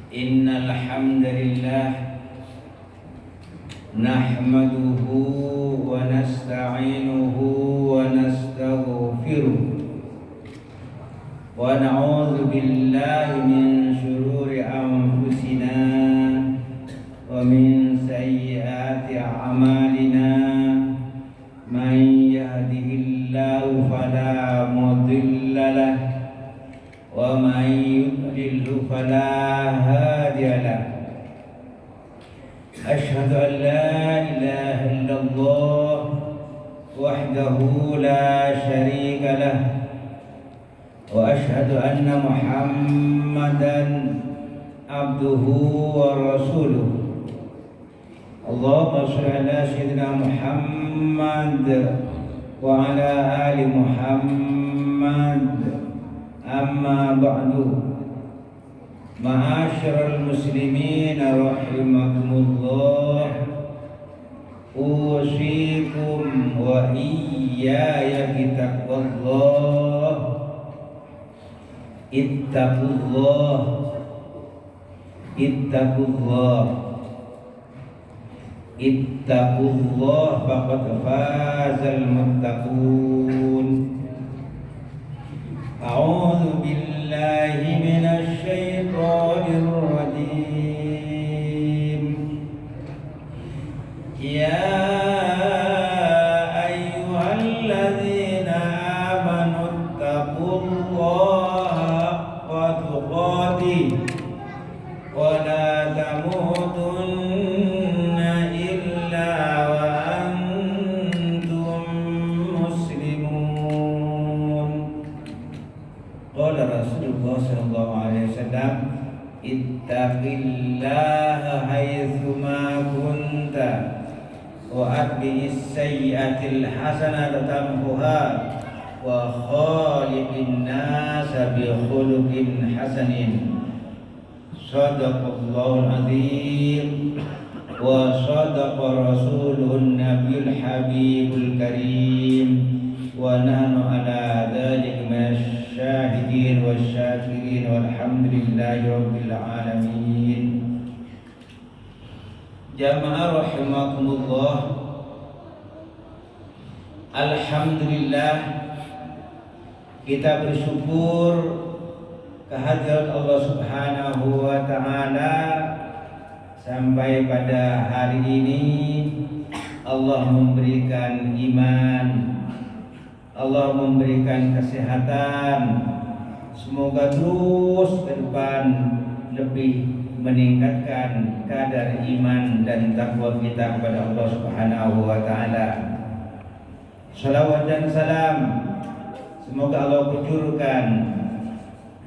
Innal hamdalillah nahmaduhu wa nasta'inuhu wa nastaghfiruh wa na'udzu billahi min shururi anfusina wa min sayyiati a'malina man yahdihillahu fala mudilla lahu wa man yudlil fala hadiya lahu. Asyhadu an la ilaha illallah wahdahu la syarika lah wa asyhadu anna Muhammadan abduhu wa rasuluh. Allahumma shalli ala sayyidina Muhammad wa ala ali Muhammad. Amma ba'du. Ma'asyiral muslimin rahimakumullah, usikum wa iyaya bitaqwallah. Ittaqullah, ittaqullah, ittaqullah faqad fazal muttaqun. A'udzu billahi minasy syaithanir rajim. Ya ayyuhalladzina amanu taqullaha haqqa tuqatih wa la tamutunna illa wa antum muslimun. Qala Rasulullah sallallahu alaihi wasallam, ittaqillaha haitsu ma kunta wa atbi'is sayyi'atil hasanata tamhuha wa khaliqin nasa bi khuluqin hasanin. Shadaqallahul azim wa shadaqa rasuluhun nabiyul habibul karim wa nahnu ala dzalika minasyahidin wasyakirin walhamdulillahi rabbil alamin. Jamaah rahimakumullah, alhamdulillah kita bersyukur kehadirat Allah Subhanahu wa taala sampai pada hari ini Allah memberikan iman, Allah memberikan kesehatan. Semoga terus ke depan lebih meningkatkan kadar iman dan takwa kita kepada Allah Subhanahu wa taala. Salawat dan salam semoga Allah kucurkan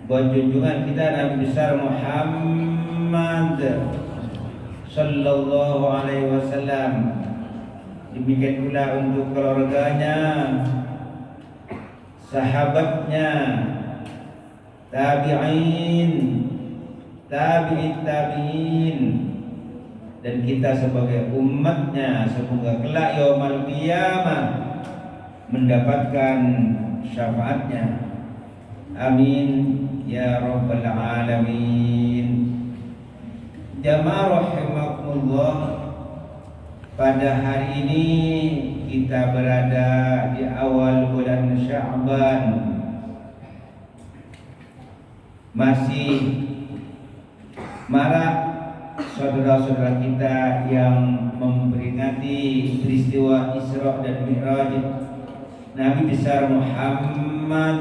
buat junjungan kita Nabi besar Muhammad sallallahu alaihi wasallam. Demikian pula untuk keluarganya, sahabatnya, tabi'in, tabi'in, dan kita sebagai umatnya. Semoga kelak yaumul qiyamah mendapatkan syafaatnya. Amin ya rabbal alamin. Jamaah rahimakumullah, pada hari ini kita berada di awal bulan Sya'ban. Masih marak saudara-saudara kita yang memperingati peristiwa Isra dan Mi'raj Nabi besar Muhammad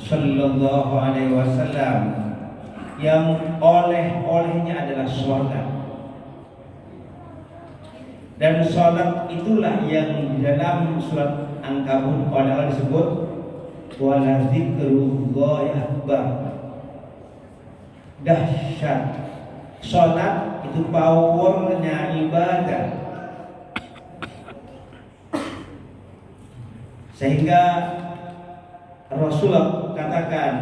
sallallahu alaihi wasallam, yang olehnya adalah sholat. Dan sholat itulah yang di dalam surat Ankabut oleh Allah disebut wala dzikrullahi akbar. Dahsyat. Sholat itu powernya ibadah, sehingga Rasulullah katakan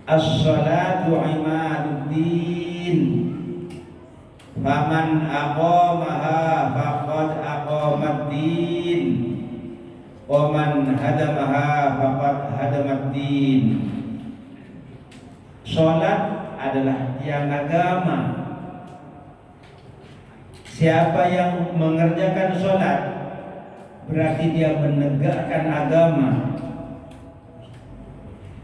as-salatu imaduddin faman aqamaha faqad aqamaddin wa man hadamaha faqad hadamaddin. Sholat adalah tiang agama. Siapa yang mengerjakan sholat berarti dia menegakkan agama.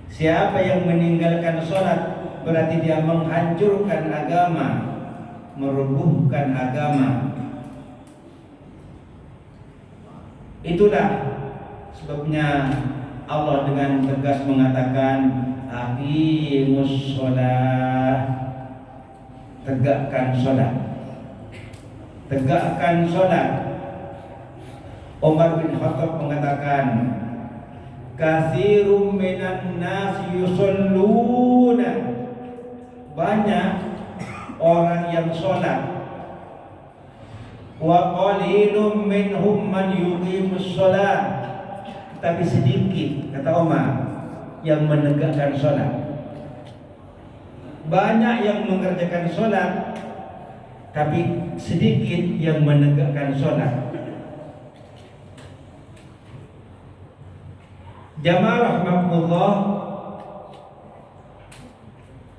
Siapa yang meninggalkan sholat berarti dia menghancurkan agama, merubuhkan agama. Itulah sebabnya Allah dengan tegas mengatakan aqimus sholat, tegakkan sholat, tegakkan sholat. Umar bin Khattab mengatakan katsirum minan nas yusalluna, banyak orang yang sholat, wa qalilum minhum man yuqimus sholat, tapi sedikit, kata Umar, yang menegakkan sholat. Banyak yang mengerjakan sholat, tapi sedikit yang menegakkan sholat. Jamaah rahmatullah,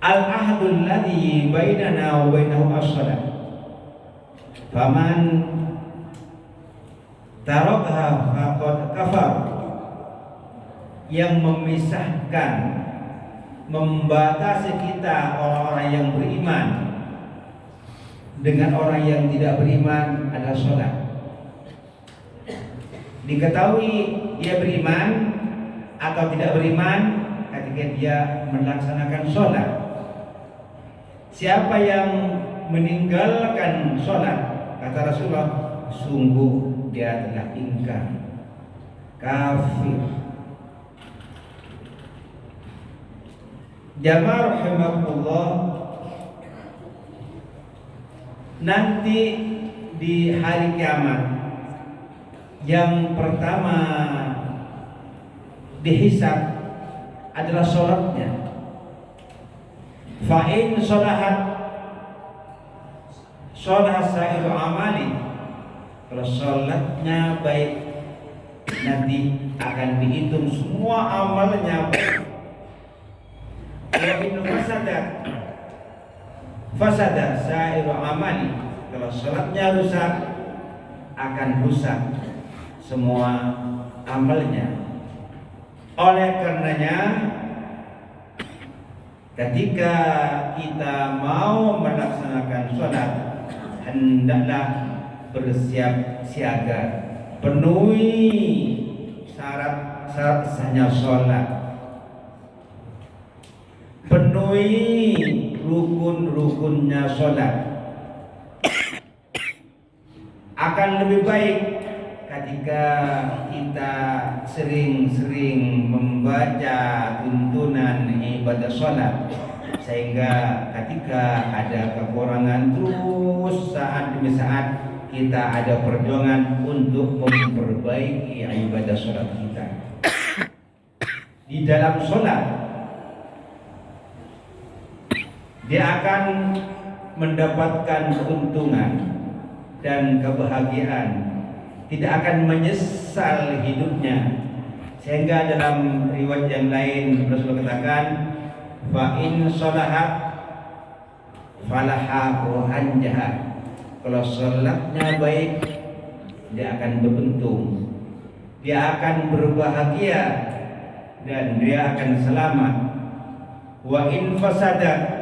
al-ahdul ladzi bainana wa bainahum as-shalah. Faman tarakha faqad kafar. Yang memisahkan, membatasi kita orang-orang yang beriman dengan orang yang tidak beriman adalah sholat. Diketahui dia beriman atau tidak beriman ketika dia melaksanakan sholat. Siapa yang meninggalkan sholat, kata Rasulullah, sungguh dia telah ingkar, kafir. Jamaah rahimahullah, nanti di hari kiamat yang pertama dihisab adalah sholatnya. Fa'in sholahat sholat sa'iru amali, kalau sholatnya baik nanti akan dihitung semua amalnya baik. Wa'in fasada sa'iru amali, kalau sholatnya rusak akan rusak semua amalnya. Oleh karenanya ketika kita mau melaksanakan sholat, hendaklah bersiap siaga, penuhi syarat-syarat sahnya sholat, penuhi rukun-rukunnya sholat. Akan lebih baik ketika kita sering-sering membaca tuntunan ibadah sholat, sehingga ketika ada kekurangan terus saat demi saat kita ada perjuangan untuk memperbaiki ibadah sholat kita. Di dalam sholat dia akan mendapatkan keuntungan dan kebahagiaan, tidak akan menyesal hidupnya. Sehingga dalam riwayat yang lain Rasulullah katakan, fa in sholahat falaha wa anjaha, kalau sholatnya baik dia akan beruntung, dia akan berbahagia dan dia akan selamat. Wa in fasadat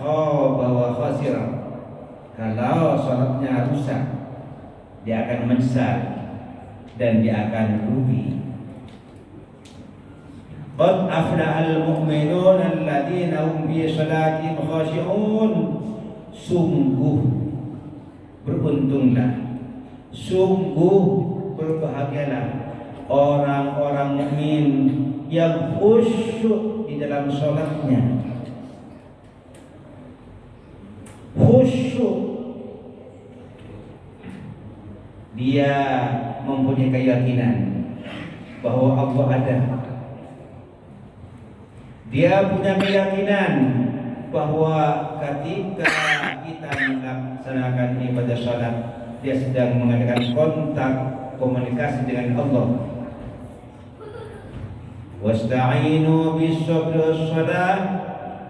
khaba wa khasira, kalau sholatnya rusak dia akan menyesal dan dia akan rugi. Qad aflahal mu'minun alladzina hum fi sholatihim khashi'un, sungguh beruntunglah, sungguh berbahagialah orang-orang mukmin yang khusyuk di dalam sholatnya. Khusyuk, dia mempunyai keyakinan bahwa Allah ada. Dia punya keyakinan bahwa ketika kita melaksanakan ibadah salat, dia sedang mengadakan kontak komunikasi dengan Allah. Wasta'inu bis-sabri was-salah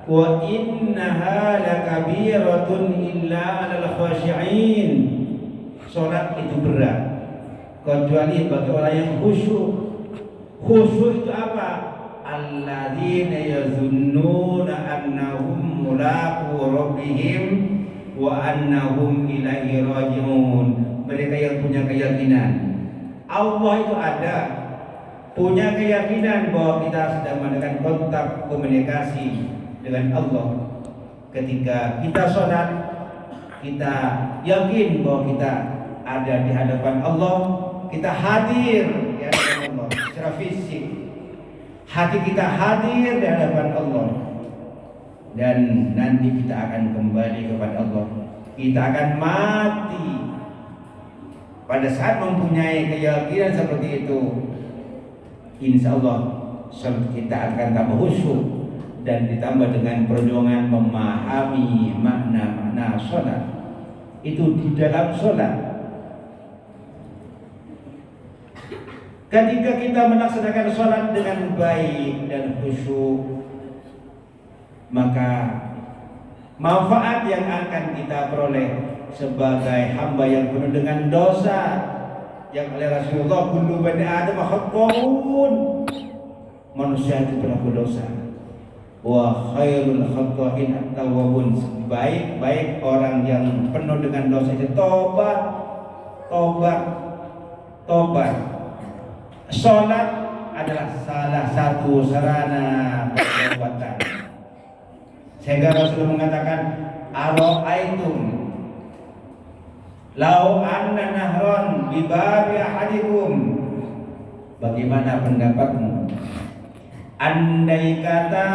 wa innaha lakabiratun illa 'alal khashi'in. Salat itu berat kecuali bagi orang yang khusyuk. Khusyuk itu apa? Alladzina yazunnuna annahum mulaqu rabbihim wa annahum ilaihi raji'un. Mereka yang punya keyakinan Allah itu ada, punya keyakinan bahwa kita sedang melakukan kontak komunikasi dengan Allah. Ketika kita sholat, kita yakin bahwa kita ada di hadapan Allah, kita hadir di hadapan Allah secara fisik. Hati kita hadir di hadapan Allah, dan nanti kita akan kembali kepada Allah. Kita akan mati. Pada saat mempunyai keyakinan seperti itu, insya Allah sholat kita akan tambah khusyuk dan ditambah dengan perjuangan memahami makna-makna sholat itu di dalam sholat. Ketika kita melaksanakan sholat dengan baik dan khusyuk, maka manfaat yang akan kita peroleh sebagai hamba yang penuh dengan dosa, yang oleh Rasulullah kullu bani Adam khata'un, manusia itu pelaku dosa, wa khairul khata'in at-tawwabun, baik orang yang penuh dengan dosa itu tobat. Salat adalah salah satu sarana pertobatan. Sehingga Rasul mengatakan, ara'aitum lau anna nahron bi babi ahadikum, bagaimana pendapatmu andai kata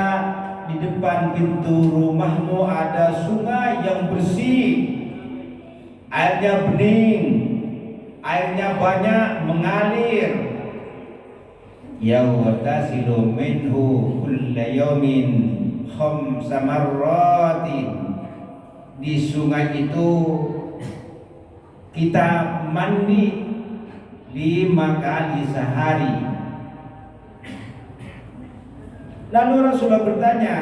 di depan pintu rumahmu ada sungai yang bersih, airnya bening, airnya banyak mengalir, yaghtasilu minhu kulla yawmin khamsa marratin, di sungai itu kita mandi 5 kali sehari. Lalu Rasulullah bertanya,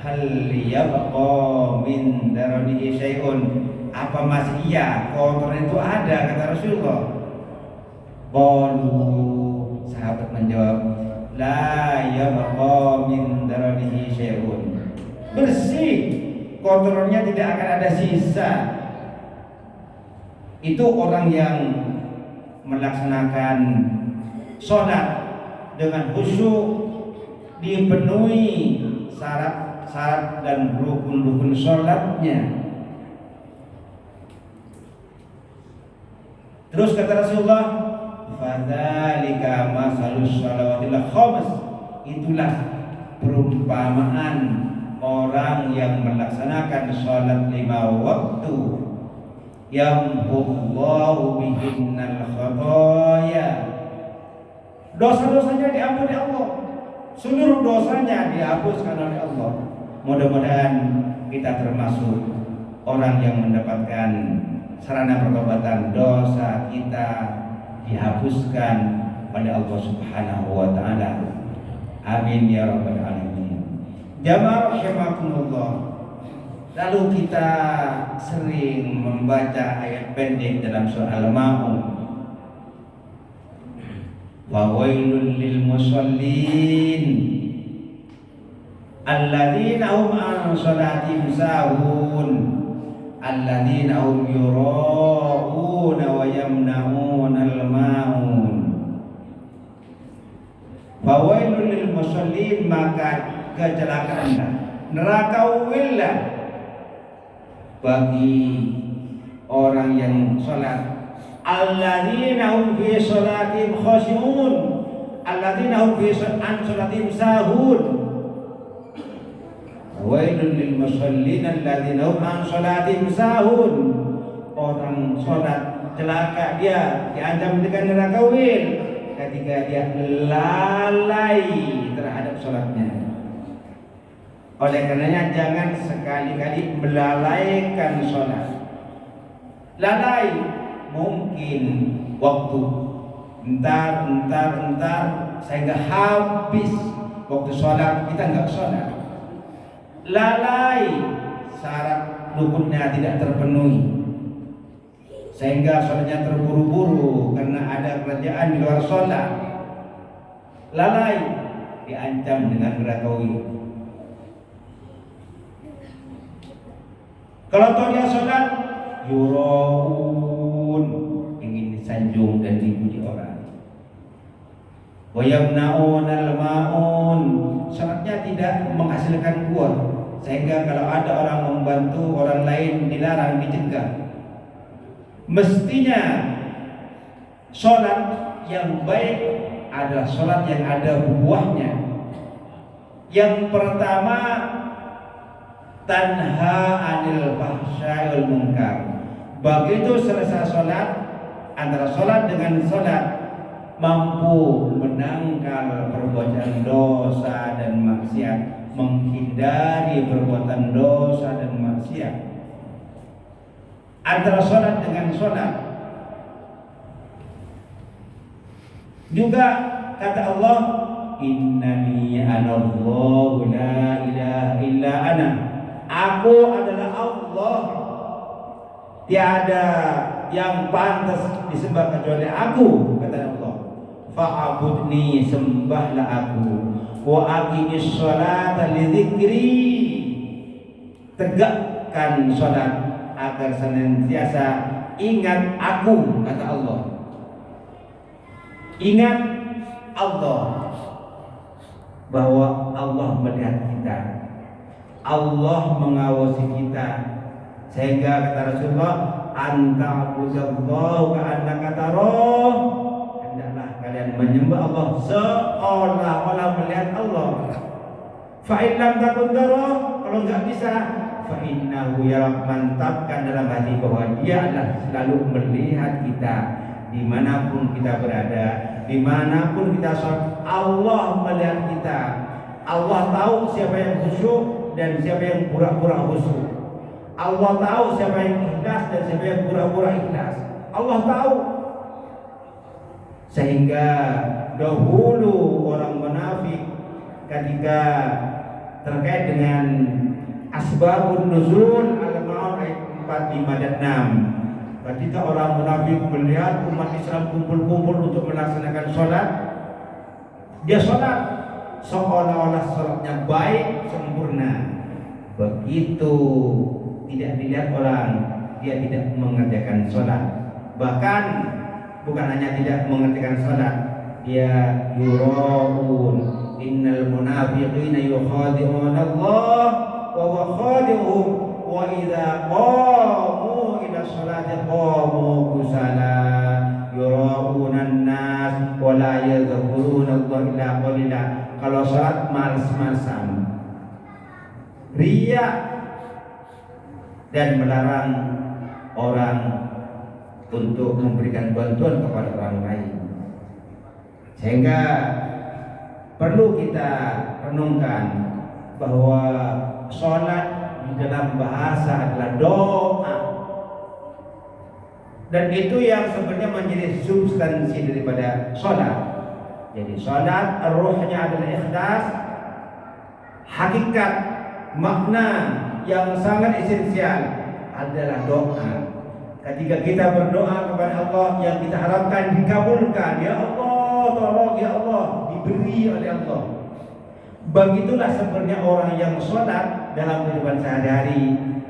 hal yabqa min daranihi syai'un, apa masih iya kotoran itu ada, kata Rasulullah. Qalu, sahabat menjawab, la yabqa min daranihi syai'un, bersih, kotorannya tidak akan ada sisa. Itu orang yang melaksanakan sholat dengan khusyuk, dipenuhi syarat-syarat dan rukun-rukun sholatnya. Terus kata Rasulullah, fadzalika masalus shalawatil khams, itulah perumpamaan orang yang melaksanakan sholat 5 waktu, yamhullahu bihinnal khotoya, dosa-dosanya diampuni Allah, seluruh dosanya dihapuskan oleh Allah. Mudah-mudahan kita termasuk orang yang mendapatkan sarana pertobatan, dosa kita dihapuskan pada Allah Subhanahu wa taala. Amin ya rabbal alamin. Jamaah rahimakumullah. Lalu kita sering membaca ayat pendek dalam surah Al-Ma'un, wa wailul lil musallin alladzina hum an salatihim sahun alladzina hum yura'una wa yamna'una al-ma'un. Wa wailul lil musallin, maka kecelakaanlah, neraka willah bagi orang yang sholat, alladzina hum fi sholatihim khashi'un, alladzina hum fi an sholatihim sahun. Wailul lil musallin alladzina hum an sholatihim sahun, orang sholat celaka, dia diancam dengan neraka wil ketika dia lalai terhadap sholatnya. Oleh karenanya jangan sekali-kali melalaikan sholat. Lalai mungkin waktu entar sehingga habis waktu sholat kita nggak sholat. lalai, syarat rukunnya tidak terpenuhi, sehingga sholatnya terburu-buru karena ada kerjaan di luar sholat, lalai, diancam dengan nerakawi. Kalau tahu dia sholat, yuraun, ingin disanjung dan dipuji orang. Wa yamna'un al-ma'un, sholatnya tidak menghasilkan buah, sehingga kalau ada orang membantu orang lain dilarang, dicegah. Mestinya sholat yang baik adalah sholat yang ada buahnya. Yang pertama, tanha anil fahsya'i wal munkar. Begitu selesai sholat, antara sholat dengan sholat mampu menangkal perbuatan dosa dan maksiat, menghindari perbuatan dosa dan maksiat. Antara sholat dengan sholat juga kata Allah, innani anallahu la ilaha illa ana, aku adalah Allah, tiada yang pantas disembah kecuali aku, kata Allah. Fa'budni, sembahlah aku, wa aqimis sholata li dzikri, tegakkan sholat agar senantiasa ingat aku, kata Allah. Ingat Allah, bahwa Allah melihat kita, Allah mengawasi kita, sehingga kata Rasulullah, anta abudallahu ka'annaka tarah, hendaklah kalian menyembah Allah seolah-olah melihat Allah. Fa in lam takun tarah, kalau enggak bisa, fa innahu yarak, mantapkan dalam hati bahwa dia adalah selalu melihat kita dimanapun kita berada, dimanapun kita sholat, Allah melihat kita. Allah tahu siapa yang khusyuk dan siapa yang pura-pura khusyuk. Allah tahu siapa yang ikhlas dan siapa yang pura-pura ikhlas. Allah tahu. Sehingga dahulu orang munafik ketika terkait dengan asbabun nuzul al-Ma'un ayat 4, 5 dan 6, ketika orang munafik melihat umat Islam kumpul-kumpul untuk melaksanakan sholat, dia sholat seolah-olah sholatnya baik, sempurna. Begitu tidak dilihat orang, dia tidak mengerjakan sholat. Bahkan bukan hanya tidak mengerjakan sholat, dia yuraun. Innal munafiqina yukhadi'una Allah wa huwa khadi'uhum wa idza qamu ila sholati qamu kusala yurauna an-nas wa la yadhkuruna Allah illa qalila. Kalau sholat malas-malasan, riya, dan melarang orang untuk memberikan bantuan kepada orang lain. Sehingga perlu kita renungkan bahwa sholat di dalam bahasa adalah doa, dan itu yang sebenarnya menjadi substansi daripada sholat. Jadi sholat ruhnya adalah ikhlas, hakikat makna yang sangat esensial adalah doa. Ketika kita berdoa kepada Allah, yang kita harapkan dikabulkan, ya Allah tolong, ya Allah diberi oleh Allah. Begitulah sebenarnya orang yang sholat dalam kehidupan sehari-hari.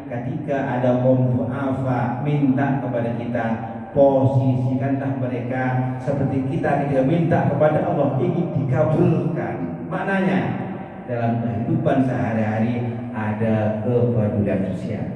Ketika ada kaum du'afa minta kepada kita, posisikanlah mereka seperti kita ketika minta kepada Allah ingin dikabulkan. Maknanya dalam kehidupan sehari-hari ada kepedulian sosial.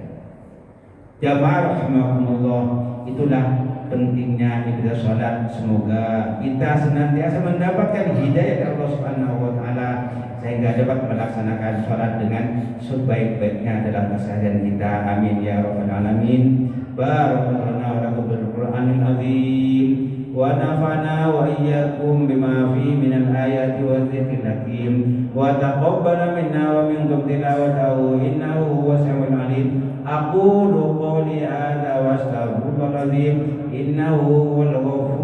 Jamaah rahimakumullah, itulah pentingnya ibadah sholat. Semoga kita senantiasa mendapatkan hidayah dari Allah Subhanahu wa taala sehingga dapat melaksanakan sholat dengan sebaik-baiknya dalam keseharian kita. Amin ya rabbal alamin. Barakallahu lana wa lakum bil Qur'anil azim wa nafa'na wa iyyakum bima fihi minal ayati wa dzikril hakim wa taqabbala minna wa minkum tilawatahu innahu huwas samiul alim. Aqulu qawli hadza wa astaghfirullahal azim innahu huwal ghafurur